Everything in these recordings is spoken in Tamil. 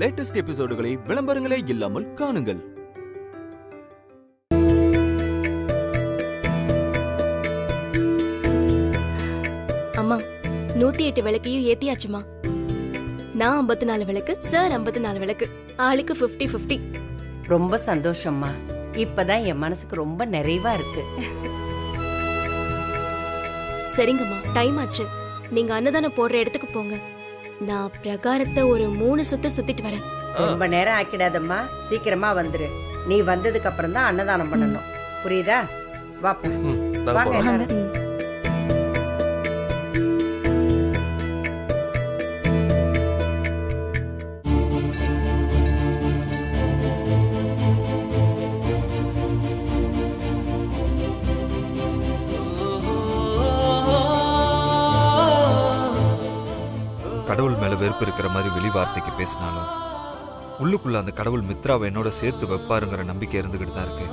லேட்டஸ்ட் எபிசோடுகளை விளம்பரங்களே இல்லாமல் காணுங்கள். அம்மா 108 விளக்கையும் ஏத்தியாச்சுமா. நான் 54 விளக்கு, சார் 54 விளக்கு, ஆளுக்கு 50-50. ரொம்ப சந்தோஷம்மா. இப்பதான் என் மனசுக்கு ரொம்ப நிறைவா இருக்கு. சரிங்கம்மா, டைம் ஆச்சு. நீங்க அன்னதானம் போடுற இடத்துக்கு போங்க. நான் பிரகாரத்தை ஒரு 3 சுத்து சுத்திட்டு வரேன். ரொம்ப நேரம் ஆக்கிடாதம்மா, சீக்கிரமா வந்துரு. நீ வந்ததுக்கு அப்புறம் தான் அன்னதானம் பண்ணணும். புரியுதா? வாப்பா, வாங்க எல்லாரும். கடவுள் மேல வெறுப்பு இருக்கிற மாதிரி வெளி வார்த்தைக்கு பேசினாலும் உள்ளுக்குள்ள அந்த கடவுள் மித்ராவை என்னோட சேர்த்து வைப்பாருங்கிற நம்பிக்கை இருந்துகிட்டு தான் இருக்கு.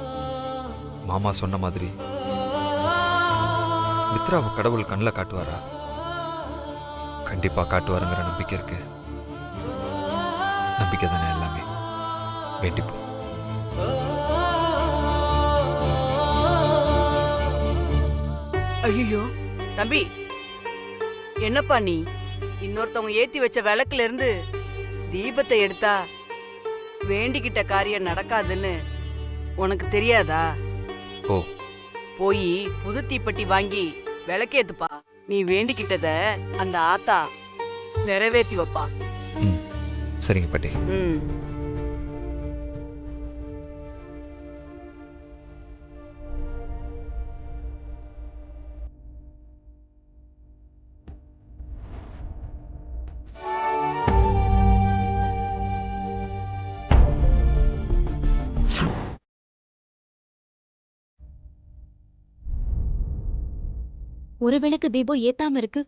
மாமா சொன்ன மாதிரி மித்ராவை கடவுள் கண்ணில் காட்டுவாரா? கண்டிப்பா காட்டுவாருங்கிற நம்பிக்கை இருக்கு. நம்பிக்கை தானே எல்லாமே. வேண்டிப்போம். ஐயோ தம்பி, என்னப்பா நீ இன்னொருத்தவங்க ஏத்தி வச்ச விளக்குல இருந்து தீபத்தை எடுத்தா வேண்டிக்கிட்ட காரியம் நடக்காதுன்னு உனக்கு தெரியாதா? ஓ, போய் புது தீப்பெட்டி வாங்கி விளக்கேத்துப்பா. நீ வேண்டிக்கிட்டத அந்த ஆத்தா நிறைவேற்றி வைப்பா. சரிங்க பாட்டி. ஒரு விளக்கு தீபம் ஏத்தாம இருக்கு.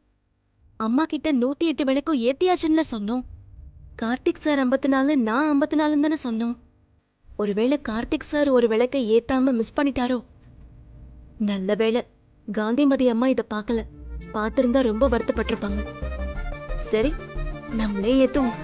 அம்மா கிட்ட 108 விளக்கும் ஏத்தியாச்சுன்னு சொன்னோம். கார்த்திக் சார் 54, நான் 54 தானே சொன்னோம். ஒருவேளை கார்த்திக் சார் ஒரு விளக்கை ஏத்தாம மிஸ் பண்ணிட்டாரோ? நல்ல வேளை காந்திமதி அம்மா இதை பார்க்கல. பார்த்திருந்தா ரொம்ப வருத்தப்பட்டிருப்பாங்க. சரி, நம்மளே ஏத்துவோம்.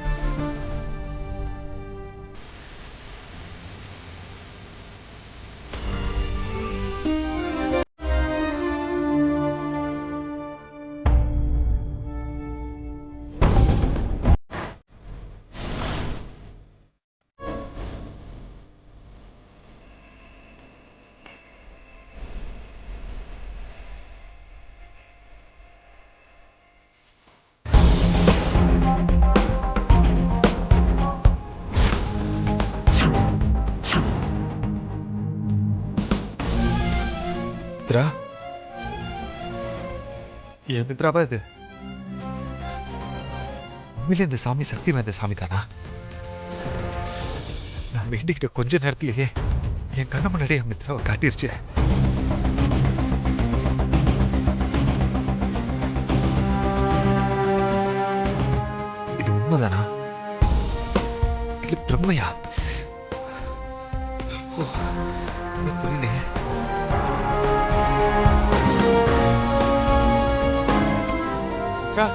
மித்ரா, என் மித்ராவா இது? உண்மையிலே இந்த சாமி சக்தி வாய்ந்த சாமி தானா? நான் வேண்டிக்கிட்ட கொஞ்ச நேரத்திலேயே என் கண்ண முன்னாடி என் மித்ராவை காட்டிருச்சு. இது உண்மைதானா இல்ல பிரம்மையா? புரியலையே. Ra.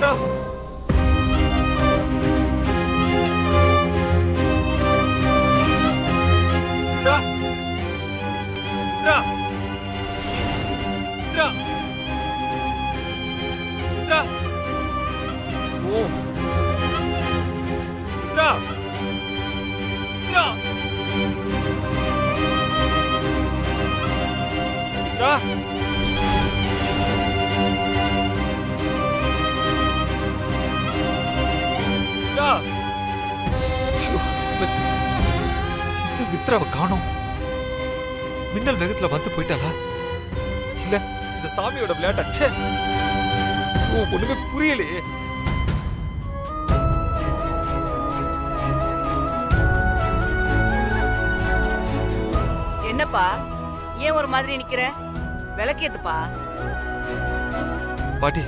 Ra. Ra. Ra. Ra. Ra. Oh. Ra. Ra. Ra. மித்ராவை காணோம். மின்னல் வேகத்துல வந்து போயிட்டாளா? இல்ல இந்த சாமியோட விளையாட்டாச்சே. ஒண்ணுமே புரியலையே. என்னப்பா, ஏன் ஒரு மாதிரி நிக்கிற? விளக்கேத்துப்பா. பாட்டி,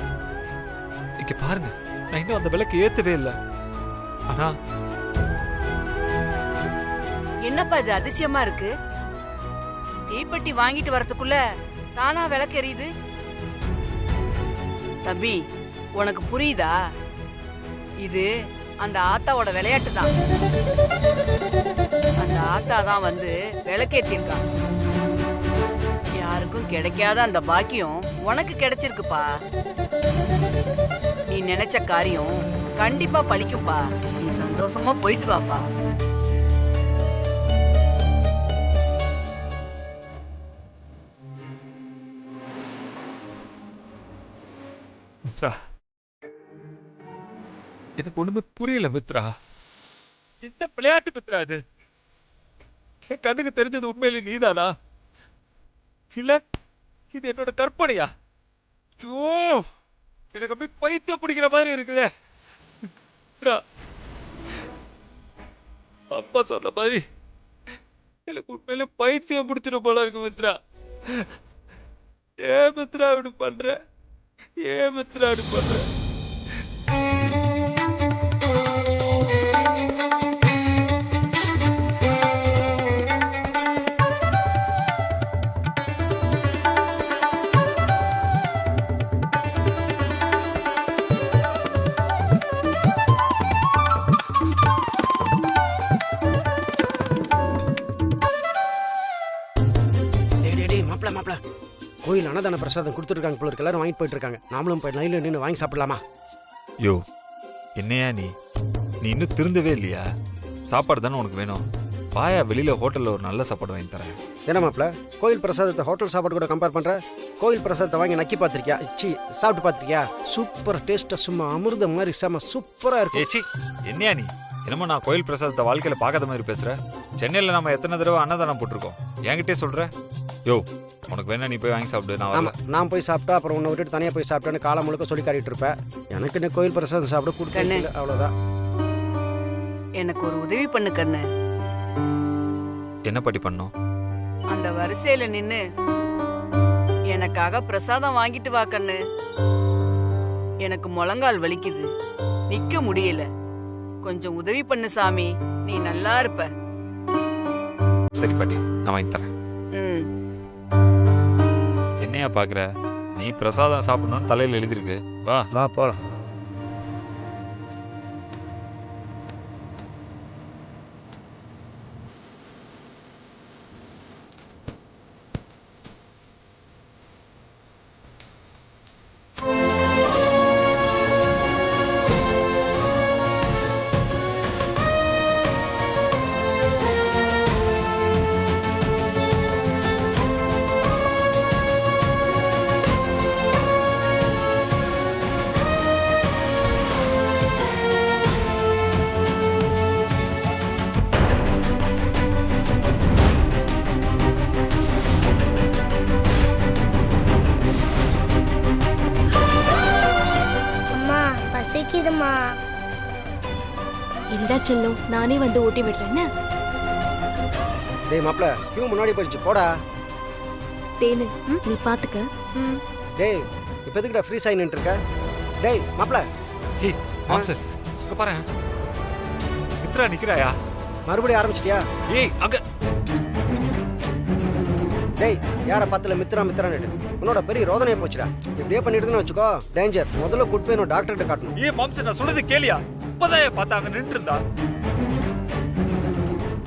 இங்க பாருங்க, நான் இன்னும் அந்த விளக்கு ஏத்தவே இல்லை. ஆனா என்னப்பா இது அதிசயமா இருக்கு? தீப்பெட்டி வாங்கிட்டு வரதுக்குள்ள தானா விளக்கு எரியுது. தம்பி, உனக்கு புரியுதா? இது அந்த ஆத்தாவோட விளையாட்டு தான். அந்த ஆத்தா தான் வந்து விளக்கேத்திருக்கா. யாருக்கும் கிடைக்காத அந்த பாக்கியம் உனக்கு கிடைச்சிருக்குப்பா. நீ நினைச்ச காரியம் கண்டிப்பா பலிக்கும்பா. நீ சந்தோஷமா போயிட்டு வாப்பா. மித்ரா, எனக்கு ஒண்ணுமே புரியல மித்ரா. என்ன விளையாட்டு மித்ரா இது? என் கண்ணுக்கு தெரிஞ்சது உண்மையிலே நீதானா, இல்ல இது என்னோட கற்பனையா? ஐயோ, எனக்கு அப்படியே பைத்தியம் பிடிக்கிற மாதிரி இருக்குதே மித்ரா. அப்பா சொன்ன மாதிரி எனக்கு உண்மையிலே பைத்தியம் பிடிச்சிடும் போல இருக்கு மித்ரா. ஏன் மித்ரா இப்படி பண்ற? ஏன் மித்ரா இப்படி பண்ற? மாப்பிள கோயில் அன்னதான பிரசாதம் கொடுத்துருக்காங்க போல இருக்கு. எல்லாரும் வாங்கிட்டு போயிட்டு இருக்காங்க. நாமளும் போய் லைன்ல நின்று வாங்கி சாப்பிடலாமா? யோ, என்னையா நீ இன்னும் திருந்தவே இல்லையா? சாப்பாடு தானே உனக்கு வேணும். பாயா வெளியில ஹோட்டல்ல ஒரு நல்ல சாப்பாடு வாங்கி தரேன். என்ன மாப்பிள, கோயில் பிரசாதத்தை ஹோட்டல் சாப்பாடு கூட கம்பேர் பண்ற? கோயில் பிரசாதத்தை வாங்கி நக்கி பார்த்திருக்கியா? சி, சாப்பிட்டு பார்த்திருக்கியா? சூப்பர் டேஸ்டா, சும்மா அமிர்தம் மாதிரி செம சூப்பரா இருக்கு. ஏச்சி, என்னையா நீ என்னமோ நான் கோயில் பிரசாதத்தை வாழ்க்கையில பார்க்காத மாதிரி பேசுற. சென்னையில நம்ம எத்தனை தடவை அன்னதானம் போட்டிருக்கோம், என்கிட்டே சொல்ற? யோ, உனக்கு வேணா நீ போய் வாங்கி சாப்பிடு. நான் ஆமா, நான் போய் சாப்பிட்டா அப்புறம் உன்னை விட்டுட்டு தனியா போய் சாப்பிட்டேன்னு காலம் முழுக்க சொல்லி காட்டிட்டு இருப்பேன். எனக்கு இந்த கோயில் பிரசாதம் சாப்பிட கொடுத்தேன், அவ்வளவுதான். எனக்கு ஒரு உதவி பண்ணு கண்ணு. என்ன பாட்டி பண்ணோம்? அந்த வரிசையில நின்னு எனக்காக பிரசாதம் வாங்கிட்டு வா கண்ணு. எனக்கு முழங்கால் வலிக்குது, நிக்க முடியல. கொஞ்சம் உதவி பண்ணு சாமி, நீ நல்லா இருப்ப. சரி பாட்டி, நான் வாங்கி தரேன். என்னையா பாக்குற? நீ பிரசாதம் சாப்பிடணும்னு தலையில எழுதிருக்கு. வா வா போலாம். பசிக்குதுமா. இருடா செல்லும், நானே வந்து ஊட்டி விடுறேன்னு. டேய் மாப்பிள, கியூ முன்னாடி போயிடுச்சு, போடா. தேனு, நீ பாத்துக்க. டேய், இப்ப எதுக்குடா ஃப்ரீ சைன் இருக்க? டேய் மாப்பிள. ஹே மாம்சர், அங்க பாரு, மித்ரா நிக்கிறாயா? மறுபடியும் ஆரம்பிச்சிட்டியா? ஏய் அங்க. டேய், யார பாத்துல மித்ரா மித்ரான்னு உன்னோட பெரிய ரோதனையா போச்சுடா. இப்படியே பண்ணிட்டு வச்சுக்கோ, டேஞ்சர். முதல்ல கூட்டு போய் என்னோட டாக்டர்கிட்ட காட்டணும். ஏய் மாம்சர், நான் சொல்றது கேளியா? இப்பதான் பார்த்தாங்க நின்று இருந்தா.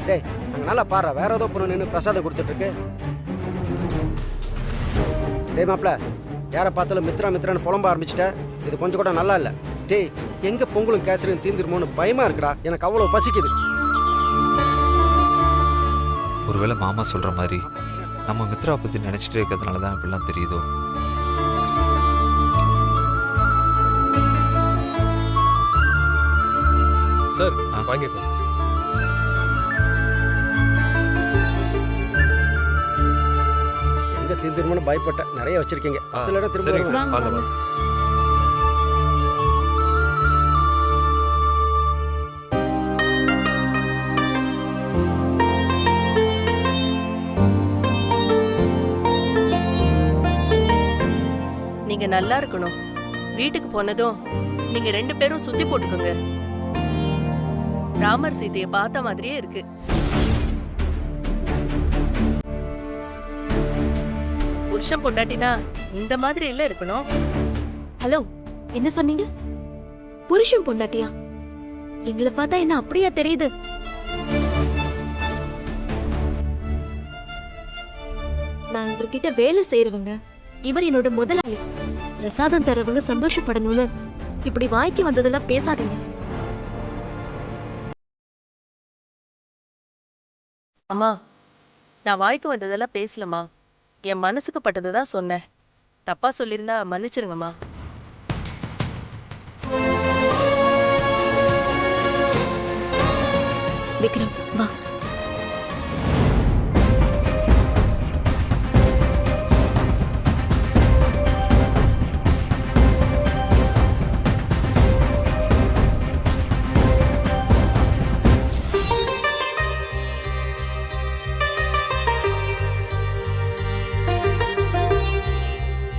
டேய், அங்க நல்லா பாரு, வேற ஏதோ பொண்ணு நின்று பிரசாதம் கொடுத்துட்டு இருக்கு. டேய் மாப்பிள, யார பார்த்தாலும் மித்ரா மித்ரான்னு புலம்ப ஆரம்பிச்சிட்ட. இது கொஞ்சம் கூட நல்லா இல்ல. டேய், எங்க பொங்கலும் கேசரியும் தீந்துருமோன்னு பயமா இருக்குடா. எனக்கு அவ்வளவு பசிக்குது. ஒருவேளை மாமா சொல்ற மாதிரி நம்ம மித்ரா பத்தி நினைச்சிட்டே இருக்கிறதுனால தான் இப்படிலாம் தெரியுதோ? சார் வாங்கிக்கோ. எங்க தீந்துருமோன்னு பயப்பட்டேன். நிறைய வச்சிருக்கீங்க. 10 இடம் திரும்ப சரிங்க வருவேன். சார், வாங்க. நீங்க நல்லா இருக்கணும். வீட்டுக்கு போனதும் நீங்க 2 பேரும் சுத்தி போட்டுக்கோங்க. ராமர் சீதையை பார்த்த மாதிரியே இருக்கு. புருஷன் பொண்டாட்டினா இந்த மாதிரி இல்ல இருக்கணும். ஹலோ, என்ன சொன்னீங்க? புருஷன் பொண்டாட்டியா? எங்களை பார்த்தா என்ன அப்படியா தெரியுது? நான் இவர்கிட்ட வேலை செய்யறவங்க. இவர் என்னோட முதலாளி. பிரசாதம் தரவங்க சந்தோஷப்படணும்னு இப்படி வாய்க்கு வந்ததெல்லாம் பேசாதீங்க. அம்மா, நான் வாய்க்கு வந்ததெல்லாம் பேசலம்மா. என் மனசுக்கு பட்டதை தான் சொன்னேன். தப்பா சொல்லியிருந்தா மன்னிச்சிருங்கம்மா. விக்ரம், வா.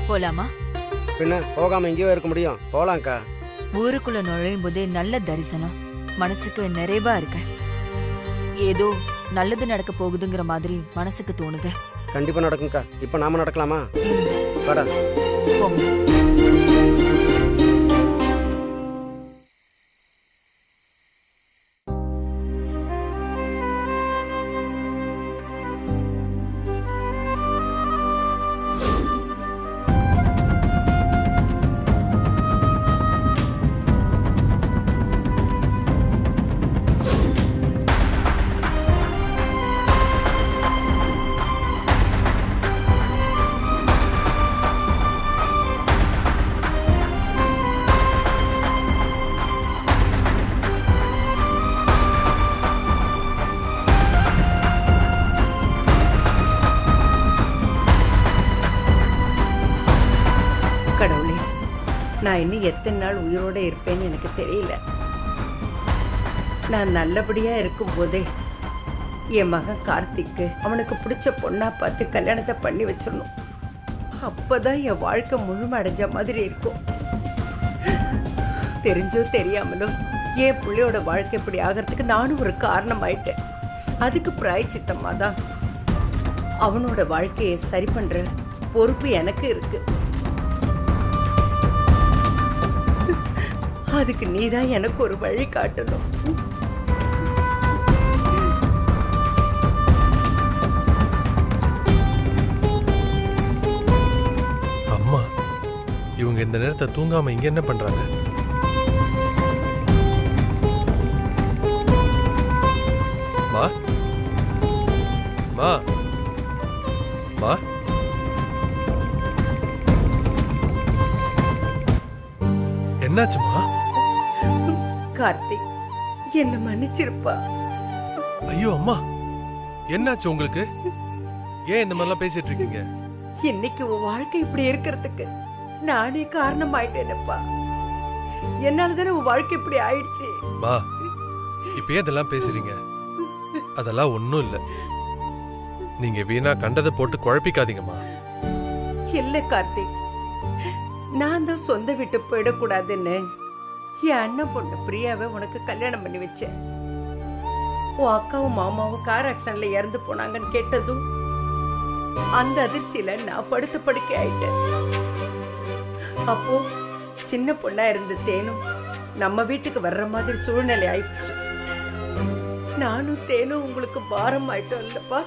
போலாமா? பின்ன போகாம எங்கேயோ இருக்க முடியும்? போலாம்க்கா. ஊருக்குள்ள நுழையும் போதே நல்ல தரிசனம், மனசுக்கு நிறைவா இருக்க. ஏதோ நல்லது நடக்க போகுதுங்கிற மாதிரி மனசுக்கு தோணுது. கண்டிப்பா நடக்கும்க்கா. இப்ப நாம நடக்கலாமா? வாடா. போங்க. கடவுளே, நான் இன்னும் எத்தனை நாள் உயிரோட இருப்பேன்னு எனக்கு தெரியல. நான் நல்லபடியா இருக்கும் போதே என் மகன் கார்த்திக்கு அவனுக்கு பிடிச்ச பொண்ணா பார்த்து கல்யாணத்தை பண்ணி வச்சிடணும். அப்பதான் என் வாழ்க்கை முழுமடைஞ்ச மாதிரி இருக்கும். தெரிஞ்சோ தெரியாமலோ என் பிள்ளையோட வாழ்க்கை இப்படி ஆகிறதுக்கு நானும் ஒரு காரணம் ஆயிட்டேன். அதுக்கு பிராயச்சித்தமா தான் அவனோட வாழ்க்கையை சரி பண்ற பொறுப்பு எனக்கு இருக்கு. அதுக்கு நீதான் எனக்கு ஒரு வழி காட்டணும். அம்மா, இவங்க இந்த நேரத்தை தூங்காம இங்க என்ன பண்றாங்க? மா மா மா என்னாச்சுமா? கார்த்திக், என்ன மன்னிச்சிருப்பா. ஐயோ அம்மா, என்னாச்சு உங்களுக்கு? ஏன் இந்த மாதிரிலாம் பேசிட்டு இருக்கீங்க? இன்னைக்கு உன் வாழ்க்கை இப்படி இருக்கிறதுக்கு நானே காரணம் ஆயிட்டேனப்பா. என்னாலதானே உன் வாழ்க்கை இப்படி ஆயிடுச்சு. மா, இப்ப இதெல்லாம் பேசுறீங்க? அதெல்லாம் ஒண்ணும் இல்ல. நீங்க வீணா கண்டதை போட்டு குழப்பிக்காதீங்கம்மா. இல்ல கார்த்திக், நான் தான் சொந்த விட்டு போயிடக்கூடாதுன்னு என் அண்ணன் பொண்ணு பிரியாவை உனக்கு கல்யாணம் பண்ணி வச்சேன். உன் அக்காவும் மாமாவும் கார் ஆக்சிடென்ட்ல இறந்து போனாங்கன்னு கேட்டதும் அந்த அதிர்ச்சியில நான் படுத்த படுக்கை ஆயிட்டேன். அப்போ சின்ன பொண்ணா இருந்த தேனும் நம்ம வீட்டுக்கு வர்ற மாதிரி சூழ்நிலை ஆயிடுச்சு. நானும் தேனும் உங்களுக்கு பாரம் ஆயிட்டோம் இல்லப்பா.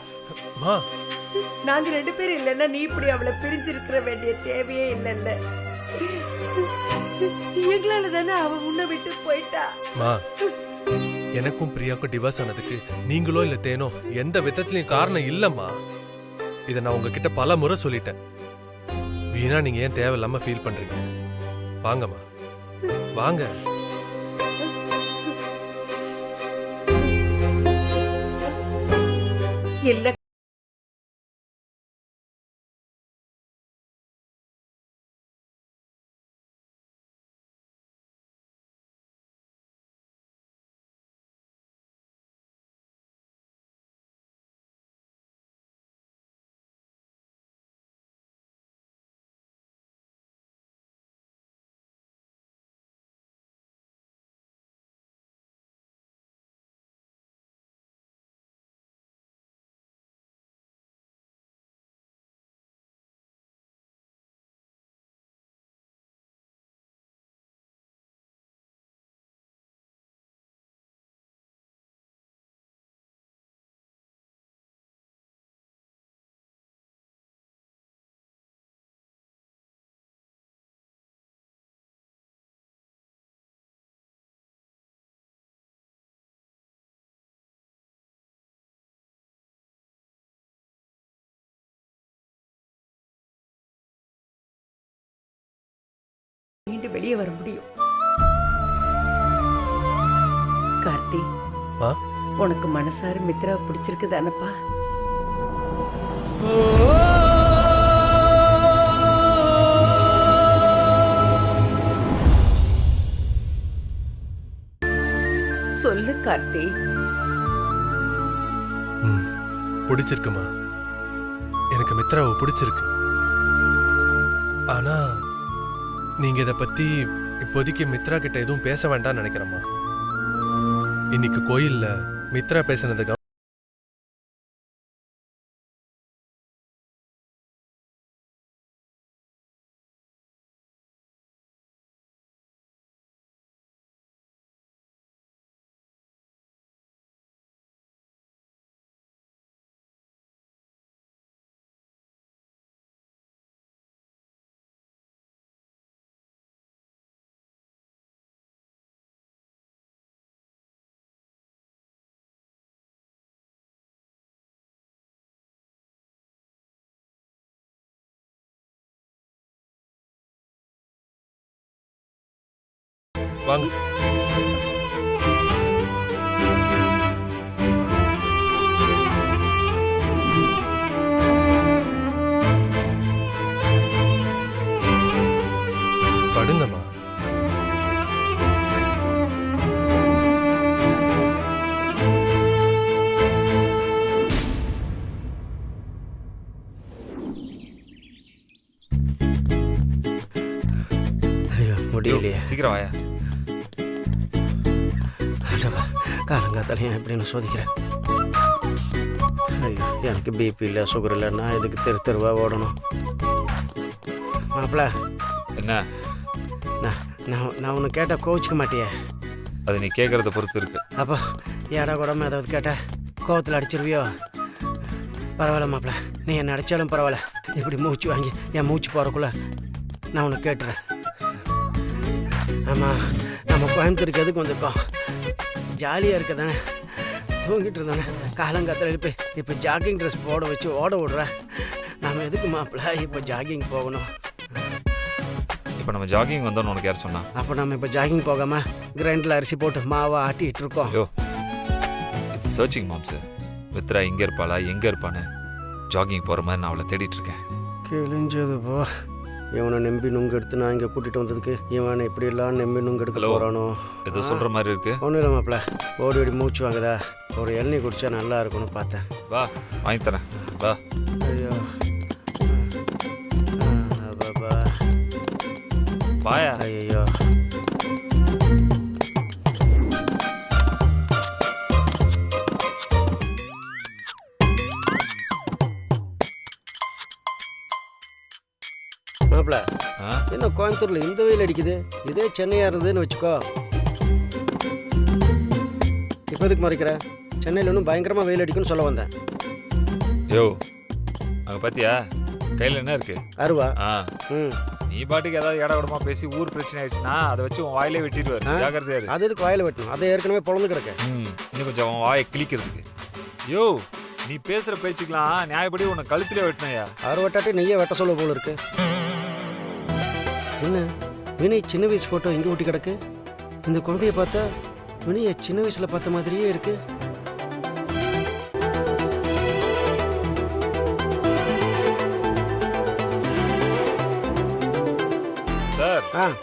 மா, நாங்க 2 பேரும் இல்லைன்னா நீ இப்படி அவளை பிரிஞ்சிருக்கிற வேண்டிய தேவையே இல்லைல்ல. எங்களால தானே அவ உன்னை விட்டு போயிட்டா. மா, எனக்கும் பிரியாக்கும் டிவோர்ஸ் ஆனதுக்கு நீங்களோ இல்ல தேனோ எந்த விதத்திலயும் காரணம் இல்லம்மா. இதை நான் உங்ககிட்ட பல முறை சொல்லிட்டேன். வீணா நீங்க ஏன் தேவையில்லாம ஃபீல் பண்றீங்க? வாங்கம்மா, வாங்க. இல்ல மீண்டு வெளியே வர முடியும். கார்த்தி, ஆ? உனக்கு மனசார மித்ரா பிடிச்சிருக்கு தானப்பா? சொல்லு கார்த்தி. பிடிச்சிருக்குமா, எனக்கு மித்ராவை பிடிச்சிருக்கு. ஆனா நீங்க இத பத்தி இப்போதைக்கு மித்ரா கிட்ட எதுவும் பேச வேண்டாம்னு நினைக்கிறேம்மா. இன்னைக்கு கோயில்ல மித்ரா பேசினது வாங்க. படுங்கம்மா. ஐயோ முடியலையே. சீக்கிரம் வாயா. காலங்காத்தாலையும் எப்படின்னு சோதிக்கிறேன். ஐயோ எனக்கு பிபி இல்லை, சுகர் இல்லை, நான் இதுக்கு தெருவா ஓடணும். மாப்பிள்ள, என்ன? நான் ஒன்று கேட்டால் கோவிச்சுக்க மாட்டியே? அது நீ கேட்கறத பொறுத்து இருக்கு. அப்போ ஏடா கூடாம ஏதாவது கேட்டால் கோவத்தில் அடிச்சிருவியோ? பரவாயில்ல மாப்பிள்ள, நீ என்னை அடித்தாலும் பரவாயில்ல. இப்படி மூச்சு வாங்கி என் மூச்சு போகிறக்குள்ள நான் உனக்கு கேட்டுறேன். ஆமாம், நம்ம கோயம்புத்தூருக்கு எதுக்கு வந்திருக்கோம்? ஜாலியாக இருக்க தானே, தூங்கிட்டு இருந்தானே. காலங்காத்தில் எழுப்பி இப்போ ஜாகிங் ட்ரெஸ் போட வச்சு ஓட விடுறேன். நம்ம எதுக்கு மாப்பிள்ள இப்போ ஜாகிங் போகணும்? இப்போ நம்ம ஜாகிங் வந்தோன்னு உனக்கு யார் சொன்னா? அப்போ நம்ம இப்போ ஜாகிங் போகாமல் கிரைண்டரில் அரிசி போட்டு மாவை ஆட்டிகிட்டு இருக்கோம். யோ, இது சர்ச்சிங் மாம்ஸ். மித்ரா இங்கே இருப்பாளா, எங்கே இருப்பான்னு ஜாகிங் போகிற மாதிரி நான் அவளை தேடிட்டு இருக்கேன். கிழிஞ்சது போ. இவனை நம்பி நுங்கு எடுத்து நான் இங்கே கூட்டிகிட்டு வந்ததுக்கு இவனை இப்படி எல்லாம் நம்பி நுங்கு எடுக்க போகிறானோ? ஏதோ சொல்கிற மாதிரி இருக்கு. ஒன்றும் இல்லை மாப்பிள்ள, ஓடி ஓடி மூச்சு வாங்குதா? ஒரு இளநீ குடிச்சா நல்லா இருக்கும்னு பார்த்தேன். வா, வாங்கி தரேன், வா. ஐயோ பாபா, வாயா. ஐயோ மாப்பிள்ள, என்ன கோயம்புத்தூர்ல இந்த வெயில் அடிக்குது? இதே சென்னையா இருந்ததுன்னு வச்சுக்கோ. இப்போ எதுக்கு மறைக்கிற? சென்னையில் ஒன்றும் பயங்கரமா வெயில் அடிக்குன்னு சொல்ல வந்தேன். யோ, அங்கே பார்த்தியா கையில் என்ன இருக்கு? அருவா. நீ பாட்டுக்கு ஏதாவது இட விடமா பேசி ஊர் பிரச்சனை ஆயிடுச்சுன்னா அதை வச்சு உன் வாயிலே வெட்டிடுவார். ஜாக்கிரதையா இரு. அது எதுக்கு வாயில வெட்டணும்? அதை ஏற்கனவே பொழந்து கிடக்க. இன்னும் கொஞ்சம் உன் வாயை கிழிக்கிறதுக்கு. யோ, நீ பேசுற பேச்சுக்கலாம் நியாயப்படி உன்னை கழுத்திலே வெட்டினையா? அரை வெட்டாட்டி நெய்யை வெட்ட சொல்ல போல இருக்கு. என்ன வினய் சின்ன வயசு போட்டோ இங்கே ஒட்டி கிடக்கு? இந்த குழந்தைய பார்த்தா வினய சின்ன வயசுல பார்த்த மாதிரியே இருக்கு. சார்,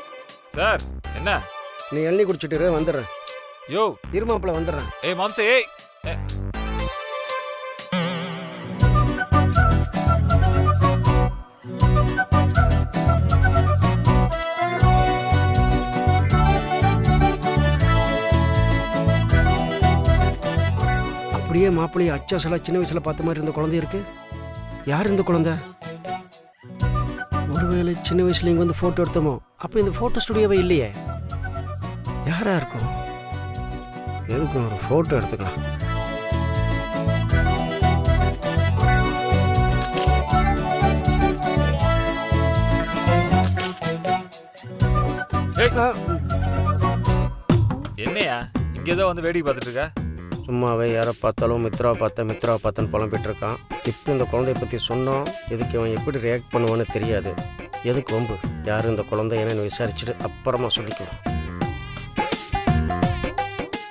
சார், என்ன? நீ இளநீ குடிச்சிட்டு வந்துடுறேன். யோ, இருமாப்பிள்ள வந்துடுறேன். ஏய் மாம்சே, ஏய். அப்படியே மாப்பிள்ளைய அச்சாசலா சின்ன வயசுல பார்த்த மாதிரி இருந்த குழந்தை இருக்கு. யார் இந்த குழந்தை? ஒருவேளை சின்ன வயசுல இங்க வந்து போட்டோ எடுத்தோமோ? அப்ப இந்த போட்டோ ஸ்டுடியோவே இல்லையே. யாரா இருக்கும்? எதுக்கும் ஒரு போட்டோ எடுத்துக்கலாம். என்னையா இங்கேதான் வந்து வேடிக்கை பார்த்துட்டு இருக்க? சும்மாவே யாரை பார்த்தாலும் மித்ராவை பார்த்தேன்னு புலம்பிட்டு இருக்கான். இப்போ இந்த குழந்தைய பற்றி சொன்னோம், இதுக்கு இவன் எப்படி ரியாக்ட் பண்ணுவான்னு தெரியாது. எதுக்கு வம்பு? யார் இந்த குழந்தை என்னன்னு விசாரிச்சுட்டு அப்புறமா சொல்லிக்குவோம்.